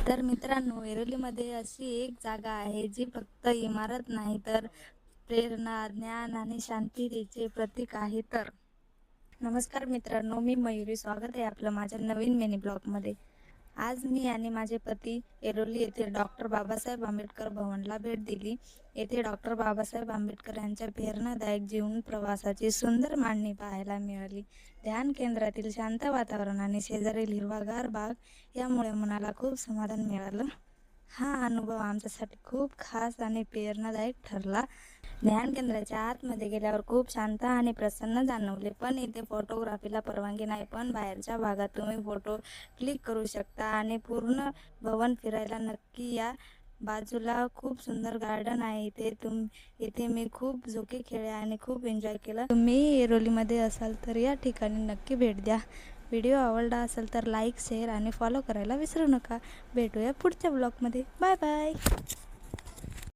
तर मित्रांनो, ऐरोलीमध्ये अशी एक जागा आहे जी फक्त इमारत नाही तर प्रेरणा, ज्ञान आणि शांततेचे प्रतीक आहे. तर नमस्कार मित्रांनो, मी मयुरी. स्वागत आहे आपलं माझ्या नवीन मिनी ब्लॉगमध्ये. आज मी आणि माझे पती ऐरोली येथे डॉक्टर बाबासाहेब आंबेडकर भवनला भेट दिली. येथे डॉक्टर बाबासाहेब आंबेडकर यांच्या प्रेरणादायक जीवन प्रवासाची सुंदर मांडणी पाहायला मिळाली. ध्यान केंद्रातील शांत वातावरण आणि शेजारील हिरवागार बाग यामुळे मनाला खूप समाधान मिळालं. हा अनुभव आमच्यासाठी खूप खास आणि प्रेरणादायक ठरला. ध्यान केंद्राच्या आतमध्ये गेल्यावर खूप शांत आणि प्रसन्न जाणवले. पण इथे फोटोग्राफीला परवानगी नाही, पण बाहेरच्या भागात तुम्ही फोटो क्लिक करू शकता आणि पूर्ण भवन फिरायला नक्की या. बाजूला खूप सुंदर गार्डन आहे. इथे मी खूप झोके खेळले आणि खूप एन्जॉय केलं. तुम्ही ऐरोलीमध्ये असाल तर या ठिकाणी नक्की भेट द्या. व्हिडिओ आवडला असेल तर लाईक, शेअर आणि फॉलो करायला विसरू नका. भेटूया पुढच्या ब्लॉगमध्ये. Bye bye.